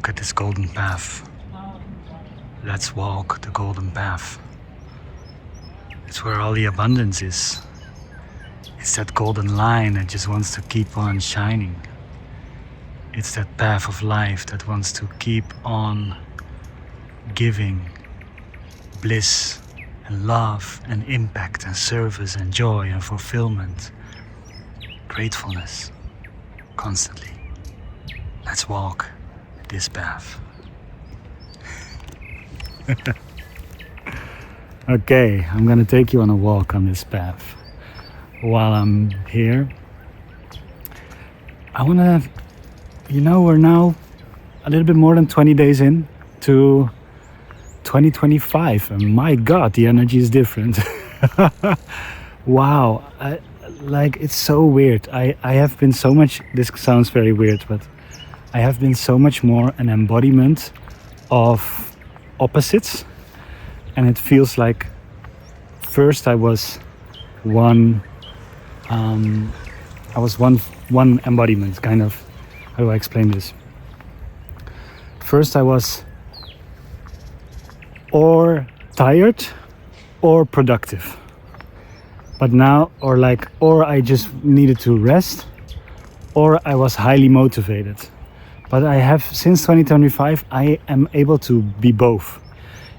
look at this golden path. Let's walk the golden path. It's where all the abundance is. It's that golden line that just wants to keep on shining. It's that path of life that wants to keep on giving bliss and love and impact and service and joy and fulfillment, gratefulness, constantly. Let's walk this path. Okay, I'm gonna take you on a walk on this path. While I'm here, I wanna, we're now a little bit more than 20 days in to 2025, and my God, the energy is different. Wow, it's so weird. I have been so much, this sounds very weird, but I have been so much more an embodiment of opposites, and it feels like first I was one embodiment, kind of. How do I explain this? First I was or tired or productive, but now or I just needed to rest, or I was highly motivated. But I have, since 2025, I am able to be both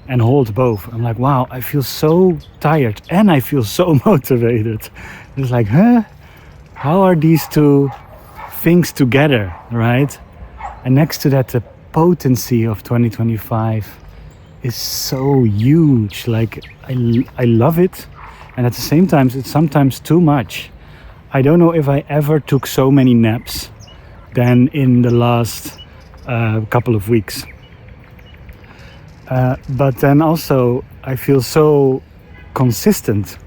and hold both. I'm like, wow, I feel so tired and I feel so motivated. It's like, how are these two things together, right? And next to that, the potency of 2025 is so huge. Like, I love it, and at the same time it's sometimes too much. I don't know if I ever took so many naps than in the last couple of weeks. But then also I feel so consistent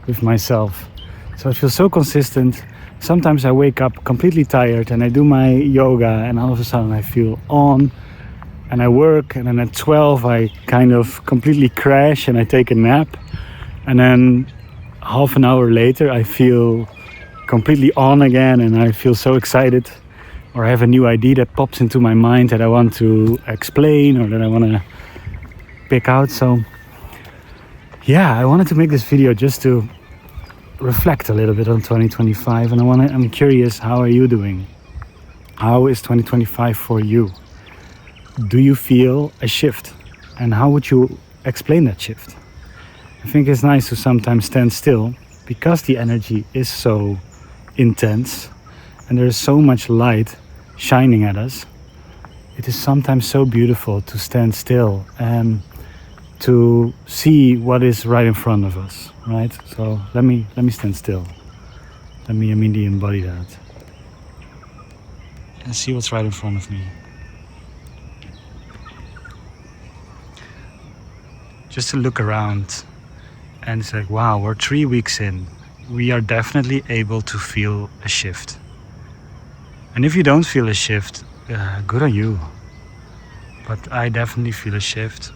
with myself. So I feel so consistent. Sometimes I wake up completely tired and I do my yoga, and all of a sudden I feel on, and I work, and then at 12 I kind of completely crash and I take a nap, and then half an hour later I feel completely on again, and I feel so excited, or I have a new idea that pops into my mind that I want to explain or that I want to pick out. So yeah, I wanted to make this video just to reflect a little bit on 2025, and I'm curious, how are you doing? How is 2025 for you? Do you feel a shift? And how would you explain that shift? I think it's nice to sometimes stand still, because the energy is so intense and there is so much light shining at us. It is sometimes so beautiful to stand still and to see what is right in front of us, right? So let me stand still. Let me immediately embody that and see what's right in front of me. Just to look around, and it's like, wow, we're 3 weeks in. We are definitely able to feel a shift. And if you don't feel a shift, good on you. But I definitely feel a shift.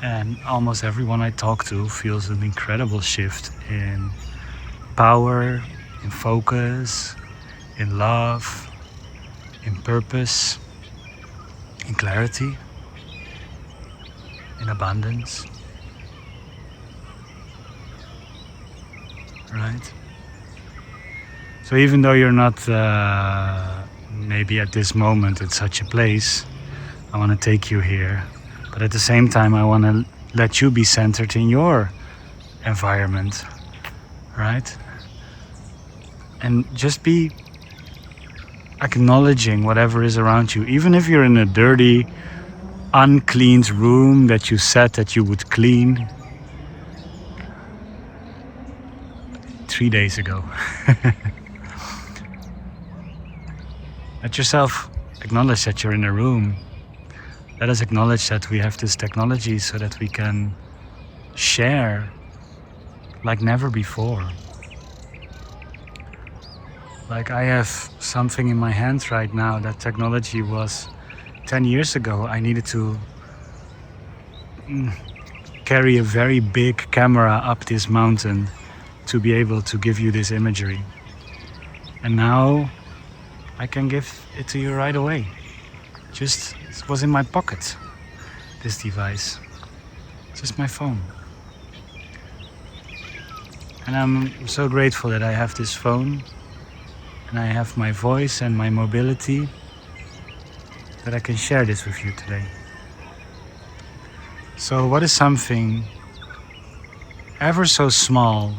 And almost everyone I talk to feels an incredible shift in power, in focus, in love, in purpose, in clarity, in abundance. Right? So even though you're not maybe at this moment in such a place, I want to take you here. But at the same time, I want to let you be centered in your environment, right? And just be acknowledging whatever is around you. Even if you're in a dirty, uncleaned room that you said that you would clean 3 days ago. Let yourself acknowledge that you're in a room. Let us acknowledge that we have this technology so that we can share like never before. Like, I have something in my hands right now that technology was 10 years ago. I needed to carry a very big camera up this mountain to be able to give you this imagery. And now I can give it to you right away. just it was in my pocket, this device. Just my phone. And I'm so grateful that I have this phone and I have my voice and my mobility that I can share this with you today. So what is something ever so small,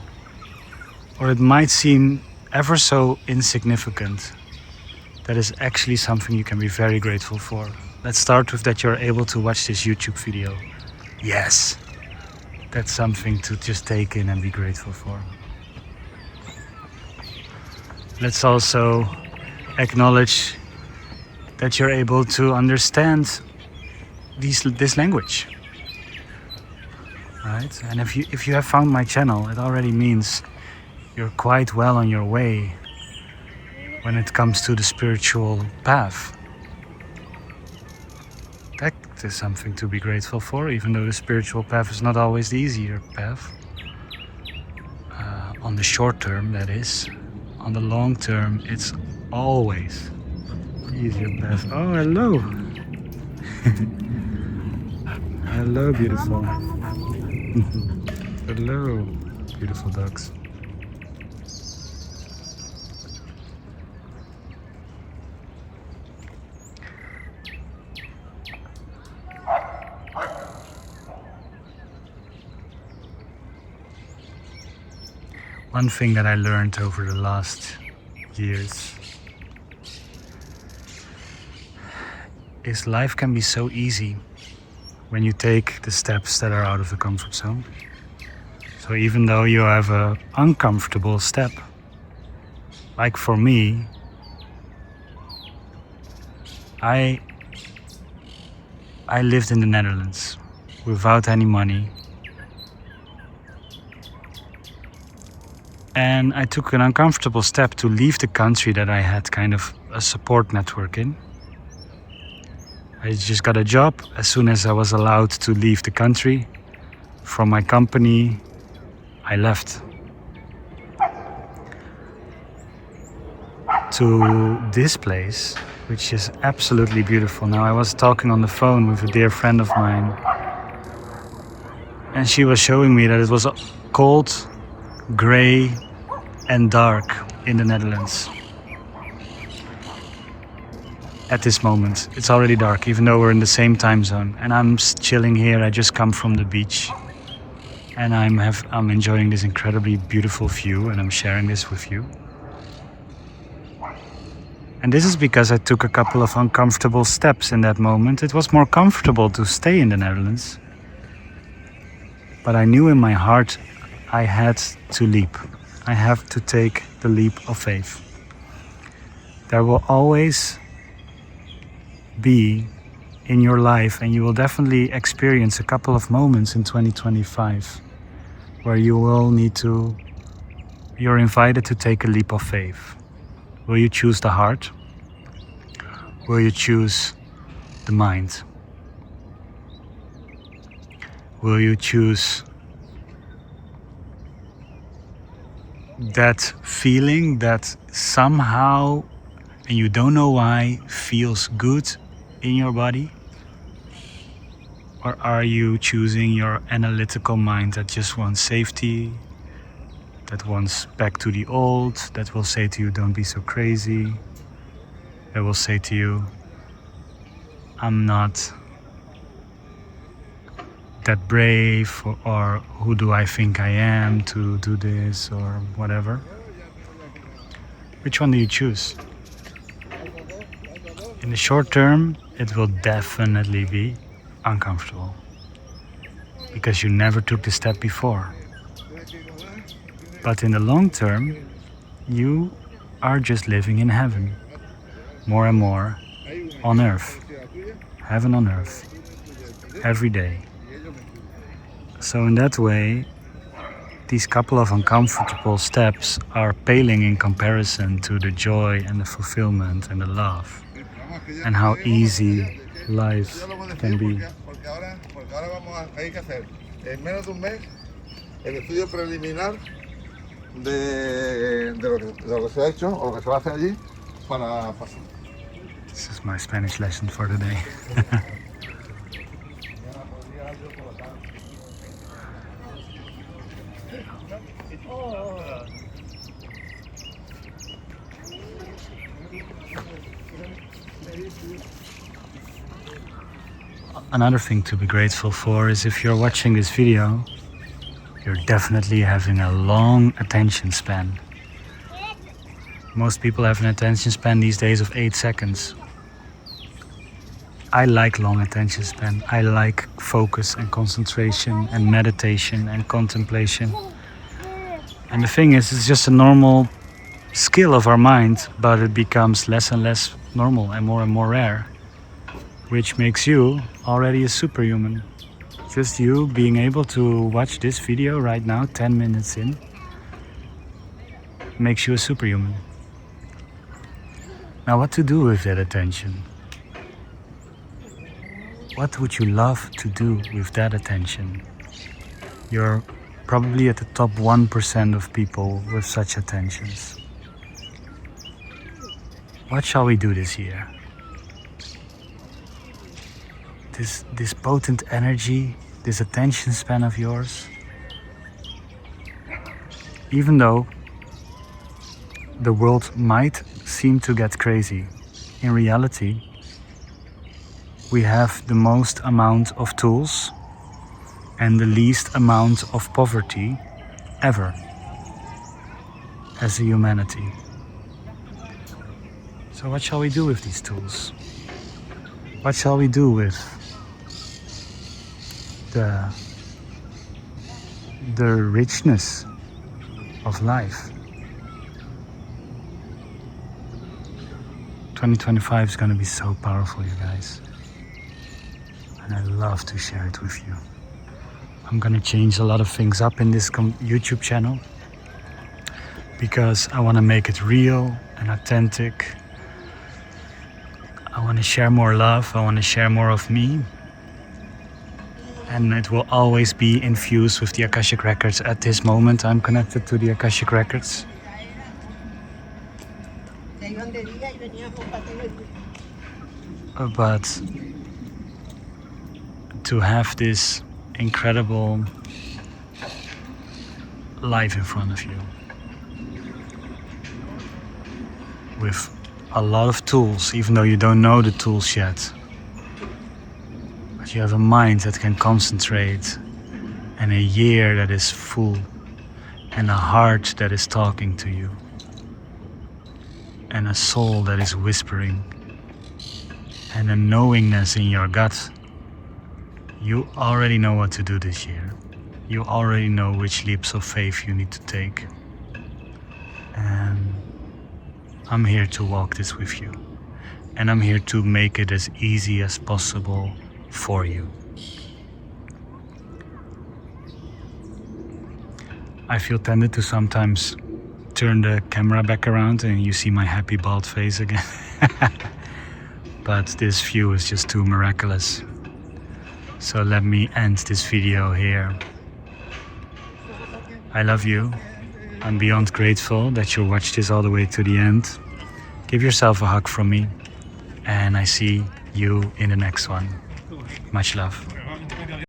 or it might seem ever so insignificant, that is actually something you can be very grateful for? Let's start with that you're able to watch this YouTube video. Yes, that's something to just take in and be grateful for. Let's also acknowledge that you're able to understand this language. Right? And if you have found my channel, it already means you're quite well on your way when it comes to the spiritual path. That is something to be grateful for, even though the spiritual path is not always the easier path. On the short term, that is. On the long term, it's always the easier path. Oh, hello! Hello, beautiful. Hello, beautiful ducks. One thing that I learned over the last years is life can be so easy when you take the steps that are out of the comfort zone. So even though you have an uncomfortable step, like for me, I lived in the Netherlands without any money. And I took an uncomfortable step to leave the country that I had kind of a support network in. I just got a job as soon as I was allowed to leave the country. From my company, I left. To this place, which is absolutely beautiful. Now, I was talking on the phone with a dear friend of mine, and she was showing me that it was cold, grey and dark in the Netherlands. At this moment, it's already dark, even though we're in the same time zone. And I'm chilling here. I just come from the beach, and I'm enjoying this incredibly beautiful view, and I'm sharing this with you. And this is because I took a couple of uncomfortable steps in that moment. It was more comfortable to stay in the Netherlands, but I knew in my heart I had to leap. I have to take the leap of faith. There will always be in your life, and you will definitely experience a couple of moments in 2025 where you're invited to take a leap of faith. Will you choose the heart? Will you choose the mind? Will you choose that feeling that somehow, and you don't know why, feels good in your body? Or are you choosing your analytical mind that just wants safety, that wants back to the old, that will say to you, don't be so crazy, that will say to you, I'm not that brave, or who do I think I am to do this, or whatever? Which one do you choose? In the short term, it will definitely be uncomfortable, because you never took the step before. But in the long term, you are just living in heaven, more and more on earth, heaven on earth, every day. So in that way, these couple of uncomfortable steps are paling in comparison to the joy and the fulfillment and the love, and how easy life can be. This is my Spanish lesson for the day. Another thing to be grateful for is if you're watching this video, you're definitely having a long attention span. Most people have an attention span these days of 8 seconds. I like long attention span. I like focus and concentration and meditation and contemplation. And the thing is, it's just a normal skill of our mind, but it becomes less and less normal and more rare, which makes you already a superhuman. Just you being able to watch this video right now, 10 minutes in, makes you a superhuman. Now, what to do with that attention? What would you love to do with that attention? You're probably at the top 1% of people with such attentions. What shall we do this year? This potent energy, this attention span of yours, even though the world might seem to get crazy, in reality, we have the most amount of tools and the least amount of poverty ever as a humanity. So what shall we do with these tools? What shall we do with the richness of life? 2025 is going to be so powerful, you guys. And I love to share it with you. I'm going to change a lot of things up in this YouTube channel because I want to make it real and authentic. I want to share more love. I want to share more of me. And it will always be infused with the Akashic Records. At this moment, I'm connected to the Akashic Records. But to have this incredible life in front of you with a lot of tools, even though you don't know the tools yet, but you have a mind that can concentrate, and a year that is full, and a heart that is talking to you, and a soul that is whispering, and a knowingness in your gut. You already know what to do this year. You already know which leaps of faith you need to take. And I'm here to walk this with you. And I'm here to make it as easy as possible for you. I feel tempted to sometimes turn the camera back around and you see my happy bald face again. But this view is just too miraculous. So let me end this video here. I love you. I'm beyond grateful that you watched this all the way to the end. Give yourself a hug from me. And I see you in the next one. Much love.